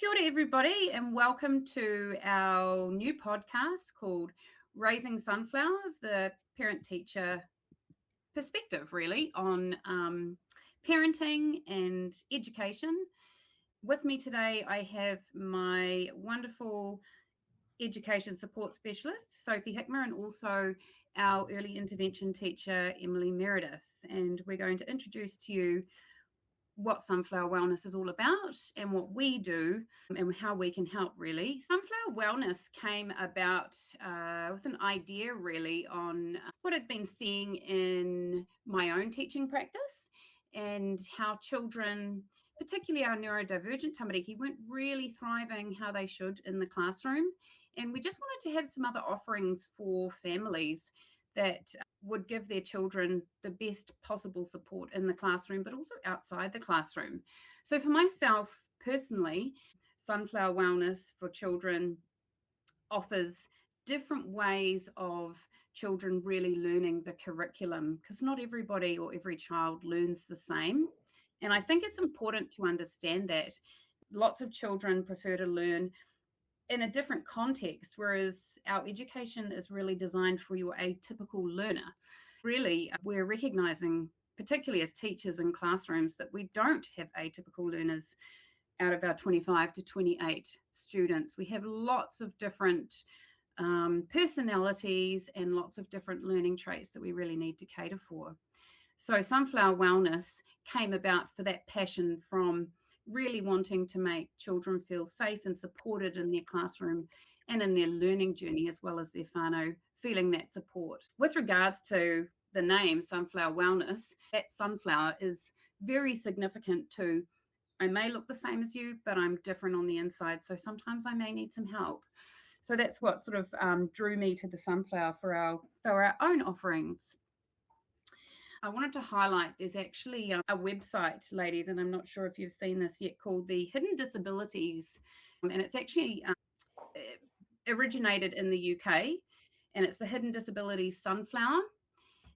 Kia ora, everybody, and welcome to our new podcast called Raising Sunflowers, the parent-teacher perspective, really, on parenting and education. With me today, I have my wonderful education support specialist, Sophie Hickmer, and also our early intervention teacher, Emily Meredith. And we're going to introduce to you what Sunflower Wellness is all about and what we do and how we can help, really. Sunflower Wellness came about with an idea, really, on what I've been seeing in my own teaching practice and how children, particularly our neurodivergent tamariki, weren't really thriving how they should in the classroom. And we just wanted to have some other offerings for families that would give their children the best possible support in the classroom, but also outside the classroom. So for myself personally, Sunflower Wellness for Children offers different ways of children really learning the curriculum, because not everybody or every child learns the same. And I think it's important to understand that lots of children prefer to learn in a different context, whereas our education is really designed for your atypical learner. Really, we're recognizing, particularly as teachers in classrooms, that we don't have atypical learners out of our 25 to 28 students. We have lots of different personalities and lots of different learning traits that we really need to cater for. So Sunflower Wellness came about for that passion from really wanting to make children feel safe and supported in their classroom and in their learning journey, as well as their whānau feeling that support. With regards to the name Sunflower Wellness, that sunflower is very significant to, I may look the same as you, but I'm different on the inside, so sometimes I may need some help. So that's what sort of drew me to the sunflower for our own offerings. I wanted to highlight there's actually a website, ladies, and I'm not sure if you've seen this yet, called the Hidden Disabilities. And it's actually originated in the UK, and it's the Hidden Disabilities Sunflower.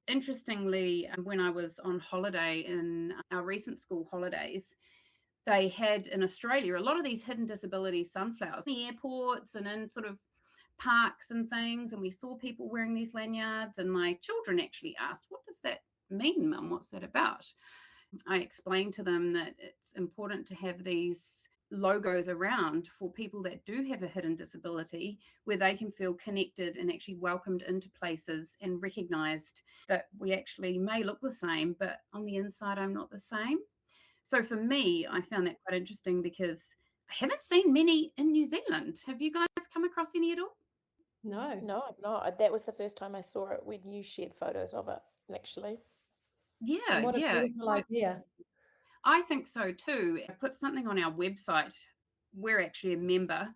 Interestingly, when I was on holiday in our recent school holidays, they had in Australia a lot of these hidden disability sunflowers in the airports and in sort of parks and things. And we saw people wearing these lanyards, and my children actually asked, "What does that mean, Mum? What's that about?" I explained to them that it's important to have these logos around for people that do have a hidden disability, where they can feel connected and actually welcomed into places and recognized that we actually may look the same, but on the inside, I'm not the same. So for me, I found that quite interesting because I haven't seen many in New Zealand. Have you guys come across any at all? No, I'm not. That was the first time I saw it when you shared photos of it, actually. Yeah, And what a beautiful idea. I think so too. I put something on our website. We're actually a member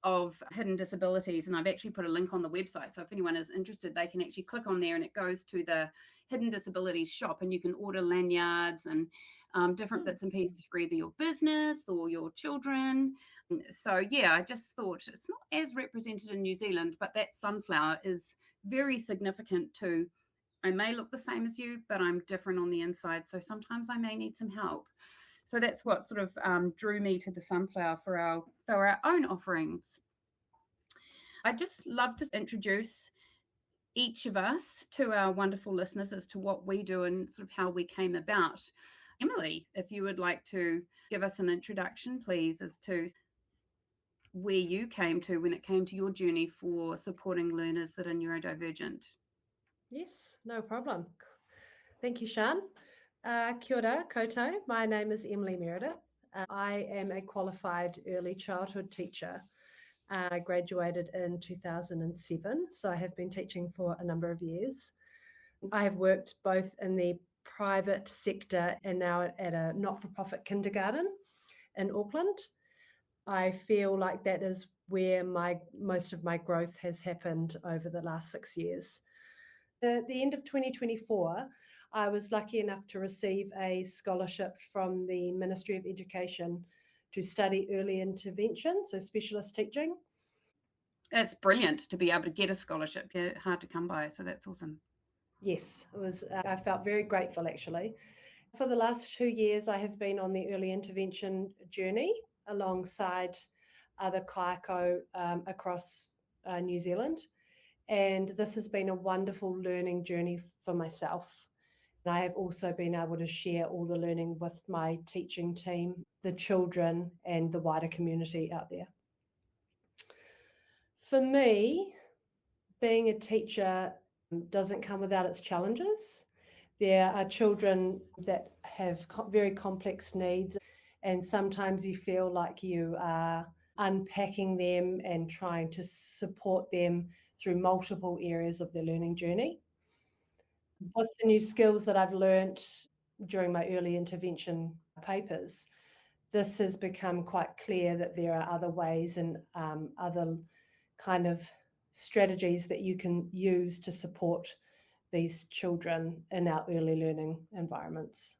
of Hidden Disabilities, and I've actually put a link on the website. So if anyone is interested, they can actually click on there and it goes to the Hidden Disabilities shop, and you can order lanyards and different bits and pieces for either your business or your children. So yeah, I just thought it's not as represented in New Zealand, but that sunflower is very significant to, I may look the same as you, but I'm different on the inside. So sometimes I may need some help. So that's what sort of drew me to the sunflower for our own offerings. I'd just love to introduce each of us to our wonderful listeners as to what we do and sort of how we came about. Emily, if you would like to give us an introduction, please, as to where you came to when it came to your journey for supporting learners that are neurodivergent. Yes, no problem. Thank you, Sian. Kia ora koutou. My name is Emily Meredith. I am a qualified early childhood teacher. I graduated in 2007, so I have been teaching for a number of years. I have worked both in the private sector and now at a not-for-profit kindergarten in Auckland. I feel like that is where most of my growth has happened over the last 6 years. At the end of 2024, I was lucky enough to receive a scholarship from the Ministry of Education to study early intervention, so specialist teaching. It's brilliant to be able to get a scholarship. Yeah, hard to come by, so that's awesome. Yes, it was. I felt very grateful, actually. For the last 2 years, I have been on the early intervention journey alongside other kaiko across New Zealand. And this has been a wonderful learning journey for myself. And I have also been able to share all the learning with my teaching team, the children, and the wider community out there. For me, being a teacher doesn't come without its challenges. There are children that have very complex needs, and sometimes you feel like you are unpacking them and trying to support them through multiple areas of their learning journey. With the new skills that I've learnt during my early intervention papers, this has become quite clear that there are other ways and other kind of strategies that you can use to support these children in our early learning environments.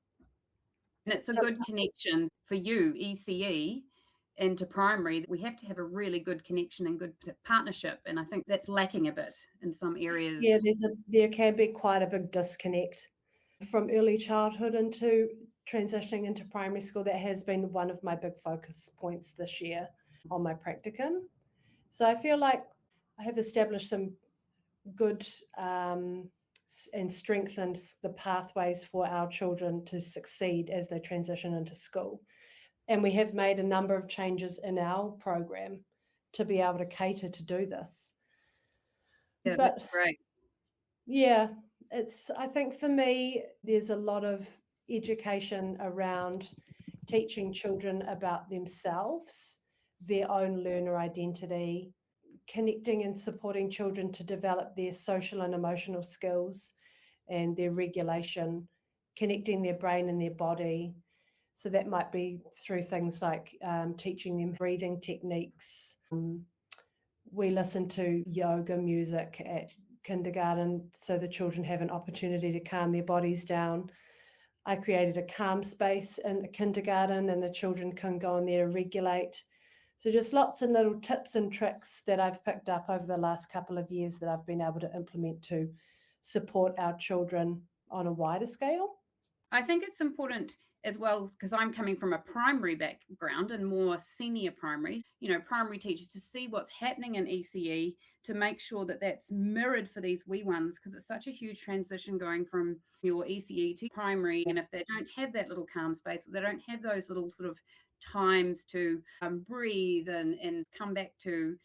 And it's a good connection for you, ECE, into primary. We have to have a really good connection and good partnership, and I think that's lacking a bit in some areas. Yeah, there can be quite a big disconnect from early childhood into transitioning into primary school. That has been one of my big focus points this year on my practicum. So I feel like I have established some good and strengthened the pathways for our children to succeed as they transition into school. And we have made a number of changes in our program to be able to cater to do this. Yeah, that's great. Yeah, I think for me, there's a lot of education around teaching children about themselves, their own learner identity, connecting and supporting children to develop their social and emotional skills and their regulation, connecting their brain and their body. So that might be through things like teaching them breathing techniques. We listen to yoga music at kindergarten so the children have an opportunity to calm their bodies down. I created a calm space in the kindergarten and the children can go in there to regulate. So just lots of little tips and tricks that I've picked up over the last couple of years that I've been able to implement to support our children on a wider scale. I think it's important as well, because I'm coming from a primary background and more senior primary, primary teachers, to see what's happening in ECE, to make sure that that's mirrored for these wee ones, because it's such a huge transition going from your ECE to primary. And if they don't have that little calm space, or they don't have those little sort of times to breathe and come back to,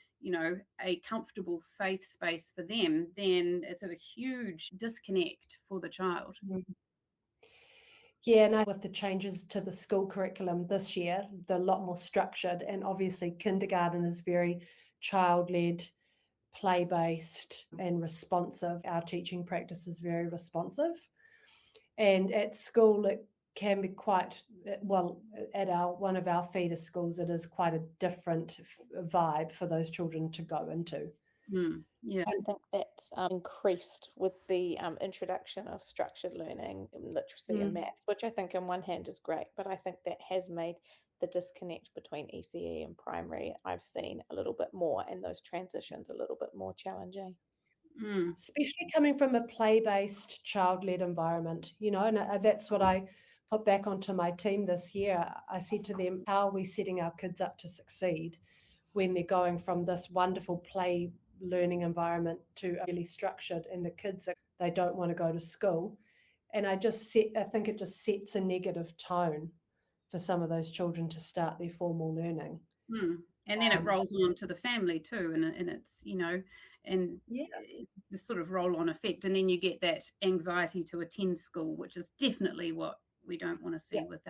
a comfortable, safe space for them, then it's a huge disconnect for the child. Mm-hmm. Yeah, and with the changes to the school curriculum this year, they're a lot more structured. And obviously, kindergarten is very child-led, play-based, and responsive. Our teaching practice is very responsive. And at school, it can be quite, well, at one of our feeder schools, it is quite a different vibe for those children to go into. Yeah, I think that's increased with the introduction of structured learning, literacy and maths, which I think on one hand is great, but I think that has made the disconnect between ECE and primary, I've seen a little bit more, and those transitions a little bit more challenging. Especially coming from a play-based, child-led environment, and that's what I put back onto my team this year. I said to them, how are we setting our kids up to succeed when they're going from this wonderful play learning environment to really structured, and the kids, they don't want to go to school. And I think it just sets a negative tone for some of those children to start their formal learning. And then it rolls on to the family too, and it's, and it's this sort of roll-on effect, and then you get that anxiety to attend school, which is definitely what we don't want to see with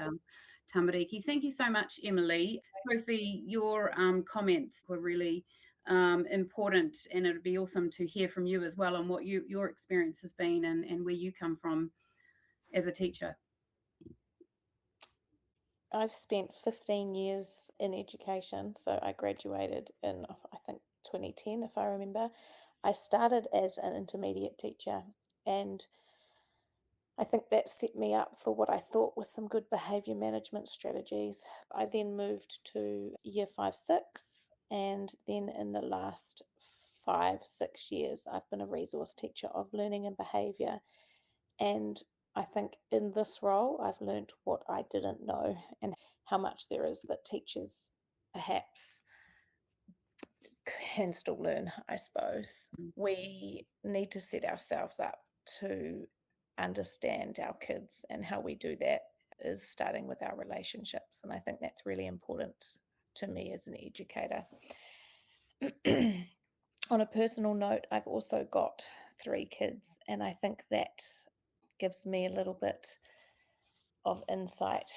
tamariki. Thank you so much, Emily. Sophie, your comments were really important, and it would be awesome to hear from you as well on what your experience has been and where you come from as a teacher. I've spent 15 years in education, so I graduated in, I think, 2010, if I remember. I started as an intermediate teacher, and I think that set me up for what I thought was some good behaviour management strategies. I then moved to year 5, 6, and then in the last 5, 6 years, I've been a resource teacher of learning and behaviour. And I think in this role, I've learned what I didn't know, and how much there is that teachers perhaps can still learn, I suppose. Mm. We need to set ourselves up to understand our kids, and how we do that is starting with our relationships. And I think that's really important to me as an educator. On a personal note, I've also got 3 kids, and I think that gives me a little bit of insight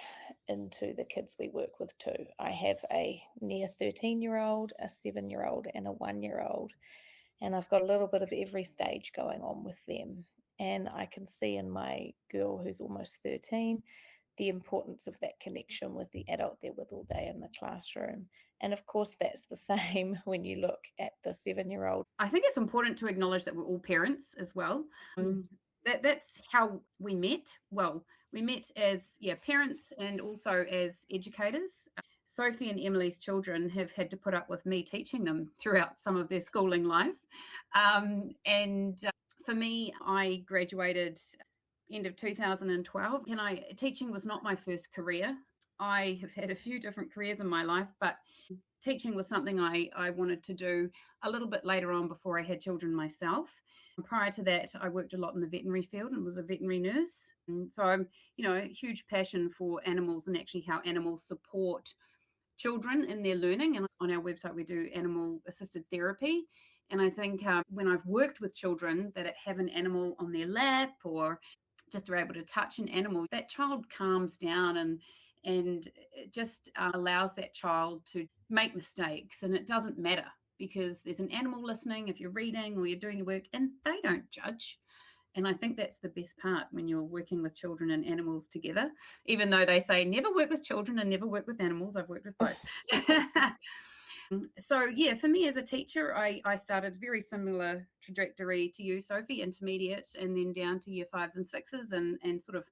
into the kids we work with too. I have a near 13-year-old, a 7-year-old, and a 1-year-old, and I've got a little bit of every stage going on with them. And I can see in my girl, who's almost 13, the importance of that connection with the adult they're with all day in the classroom. And of course, that's the same when you look at the 7-year-old. I think it's important to acknowledge that we're all parents as well. That's how we met. Well, we met as parents and also as educators. Sophie and Emily's children have had to put up with me teaching them throughout some of their schooling life. For me, I graduated end of 2012. Teaching was not my first career. I have had a few different careers in my life, but teaching was something I wanted to do a little bit later on before I had children myself. Prior to that, I worked a lot in the veterinary field and was a veterinary nurse. And so I'm, a huge passion for animals and actually how animals support children in their learning. And on our website, we do animal assisted therapy. And I think when I've worked with children that have an animal on their lap or just are able to touch an animal, that child calms down and it just allows that child to make mistakes. And it doesn't matter because there's an animal listening if you're reading or you're doing your work, and they don't judge. And I think that's the best part when you're working with children and animals together, even though they say never work with children and never work with animals. I've worked with both. So, for me as a teacher, I started very similar trajectory to you, Sophie, intermediate and then down to year 5s and 6s and sort of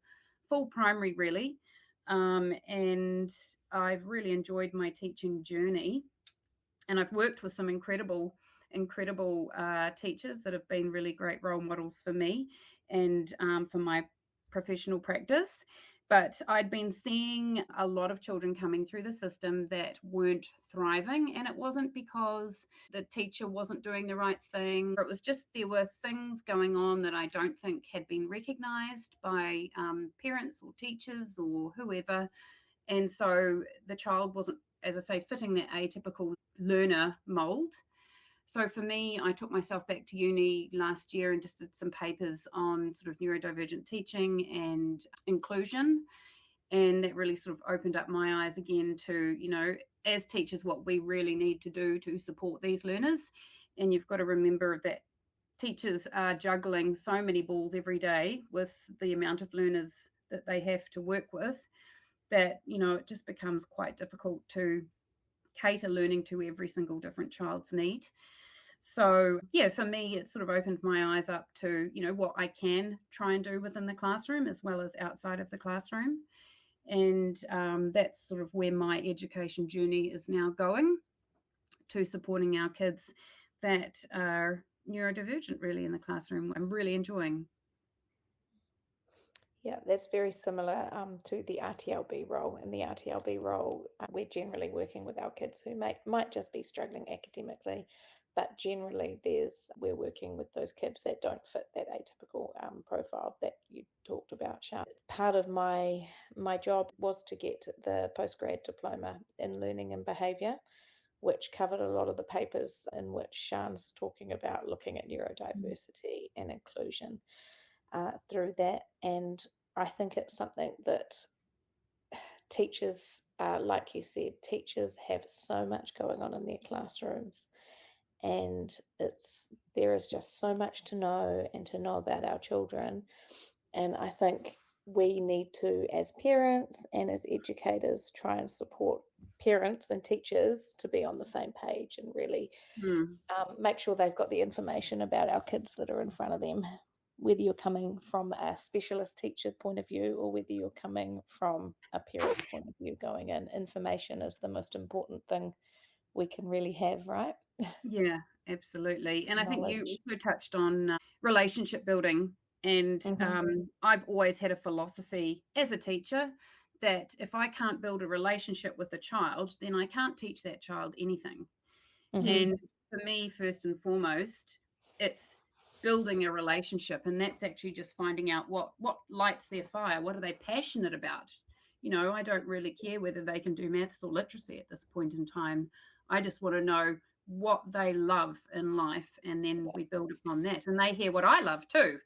full primary, really. And I've really enjoyed my teaching journey. And I've worked with some incredible teachers that have been really great role models for me and for my professional practice. But I'd been seeing a lot of children coming through the system that weren't thriving. And it wasn't because the teacher wasn't doing the right thing. It was just there were things going on that I don't think had been recognised by parents or teachers or whoever. And so the child wasn't, as I say, fitting that atypical learner mould. So for me, I took myself back to uni last year and just did some papers on sort of neurodivergent teaching and inclusion. And that really sort of opened up my eyes again to, as teachers, what we really need to do to support these learners. And you've got to remember that teachers are juggling so many balls every day with the amount of learners that they have to work with that, it just becomes quite difficult to cater learning to every single different child's need. So, for me, it sort of opened my eyes up to, what I can try and do within the classroom as well as outside of the classroom. And that's sort of where my education journey is now going, to supporting our kids that are neurodivergent really in the classroom. I'm really enjoying. Yeah, that's very similar to the RTLB role. In the RTLB role, we're generally working with our kids who might just be struggling academically, but generally we're working with those kids that don't fit that atypical profile that you talked about, Sian. Part of my job was to get the postgrad diploma in learning and behaviour, which covered a lot of the papers in which Sian's talking about looking at neurodiversity and inclusion through that. And I think it's something that teachers, like you said, teachers have so much going on in their classrooms, and there is just so much to know about our children. And I think we need to, as parents and as educators, try and support parents and teachers to be on the same page and really make sure they've got the information about our kids that are in front of them, whether you're coming from a specialist teacher point of view or whether you're coming from a parent point of view going in. Information is the most important thing we can really have, right? Yeah, absolutely. And I think you also touched on relationship building. And I've always had a philosophy as a teacher that if I can't build a relationship with a child, then I can't teach that child anything. And for me, first and foremost, it's building a relationship, and that's actually just finding out what lights their fire. What are they passionate about? I don't really care whether they can do maths or literacy at this point in time. I just want to know what they love in life, and then we build upon that, and they hear what I love too.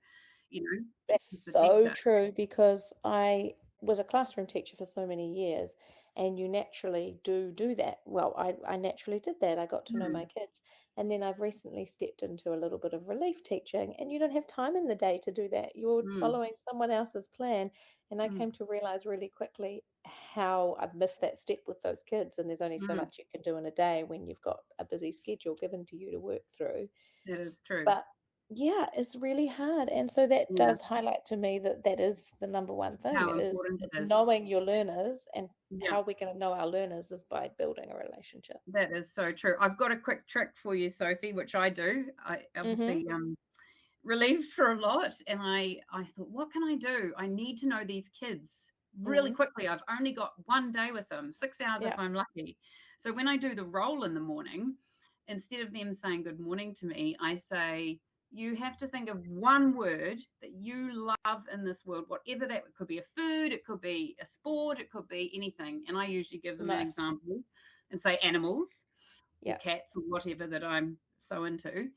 That's as the so teacher. true, because I was a classroom teacher for so many years, and you naturally do that. Well, I naturally did that. I got to know my kids. And then I've recently stepped into a little bit of relief teaching, and you don't have time in the day to do that. You're following someone else's plan. And I came to realize really quickly how I've missed that step with those kids. And there's only so much you can do in a day when you've got a busy schedule given to you to work through. That is true. But yeah, it's really hard. And so that Yeah. does highlight to me that is the number one thing, How is important it is. knowing your learners, and Yeah. how we're going to know our learners is by building a relationship. That is so true. I've got a quick trick for you, Sophie, which I do. I obviously relieved for a lot, and I thought, what can I do? I need to know these kids really quickly. I've only got one day with them, 6 hours if I'm lucky. So when I do the roll in the morning, instead of them saying good morning to me, I say, you have to think of one word that you love in this world, whatever that. It could be a food, it could be a sport, it could be anything. And I usually give them an example and say animals or cats or whatever that I'm so into.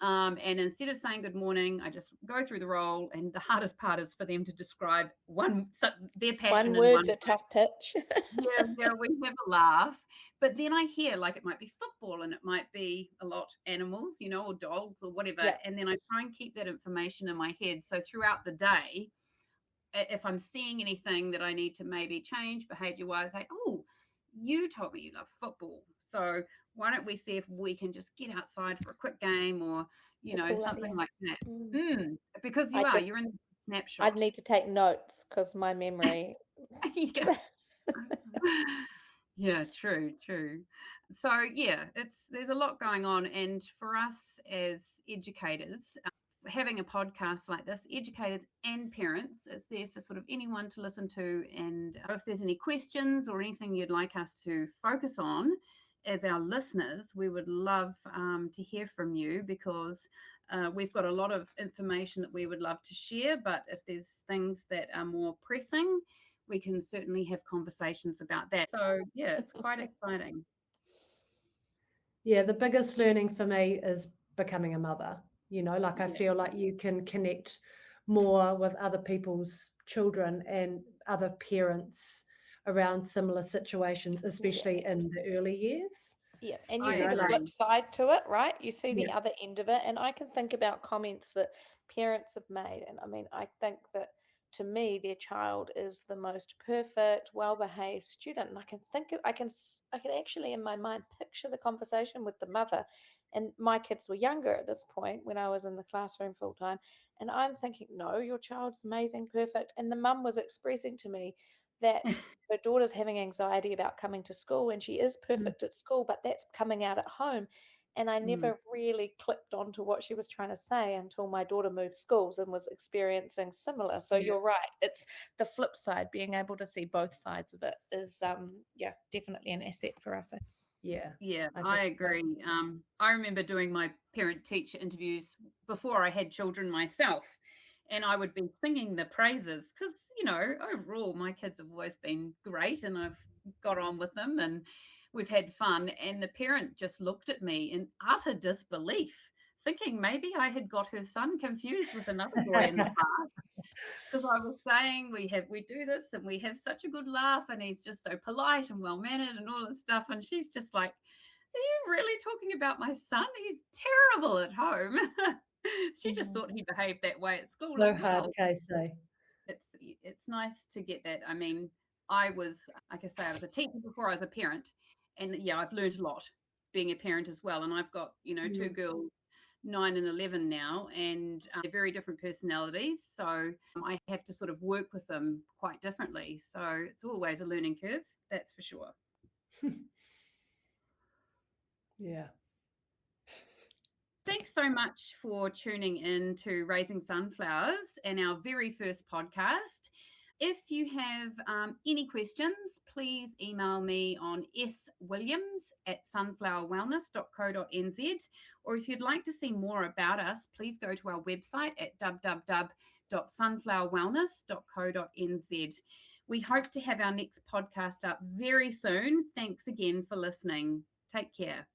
And instead of saying good morning, I just go through the role, and the hardest part is for them to describe their passion. One word's a tough pitch. Yeah, we have a laugh. But then I hear, like, it might be football, and it might be a lot animals, or dogs or whatever. Yeah. And then I try and keep that information in my head. So throughout the day, if I'm seeing anything that I need to maybe change behavior-wise, I say, oh, you told me you love football. So why don't we see if we can just get outside for a quick game, or, cool something idea. like that. Because you're in a snapshot. I'd need to take notes because my memory. Yeah. Yeah, true. So there's a lot going on, and for us as educators, having a podcast like this, educators and parents, it's there for sort of anyone to listen to. And if there's any questions or anything you'd like us to focus on as our listeners, we would love to hear from you, because we've got a lot of information that we would love to share. But if there's things that are more pressing, we can certainly have conversations about that. So yeah, it's quite exciting. Yeah, the biggest learning for me is becoming a mother. I feel like you can connect more with other people's children and other parents around similar situations, especially in the early years. Yeah, and you see the flip side to it, right? You see the other end of it. And I can think about comments that parents have made. And I mean, I think that to me, their child is the most perfect, well-behaved student. And I can actually in my mind picture the conversation with the mother. And my kids were younger at this point when I was in the classroom full time. And I'm thinking, no, your child's amazing, perfect. And the mum was expressing to me that her daughter's having anxiety about coming to school, and she is perfect at school, but that's coming out at home. And I never really clicked onto what she was trying to say until my daughter moved schools and was experiencing similar. So you're right. It's the flip side. Being able to see both sides of it is, definitely an asset for us. Yeah. Yeah, I agree. I remember doing my parent-teacher interviews before I had children myself, and I would be singing the praises because, overall, my kids have always been great, and I've got on with them, and we've had fun. And the parent just looked at me in utter disbelief, thinking maybe I had got her son confused with another boy in the class, because I was saying we do this and we have such a good laugh, and he's just so polite and well-mannered and all this stuff. And she's just like, are you really talking about my son? He's terrible at home. She just thought he behaved that way at school. So hard, Casey. It's nice to get that. I mean, I was, like I say, I was a teacher before I was a parent, and I've learned a lot being a parent as well. And I've got, two girls, 9 and 11 now, and they're very different personalities. So I have to sort of work with them quite differently. So it's always a learning curve, that's for sure. Yeah. Thanks so much for tuning in to Raising Sunflowers and our very first podcast. If you have any questions, please email me on swilliams@sunflowerwellness.co.nz, or if you'd like to see more about us, please go to our website at www.sunflowerwellness.co.nz. We hope to have our next podcast up very soon. Thanks again for listening. Take care.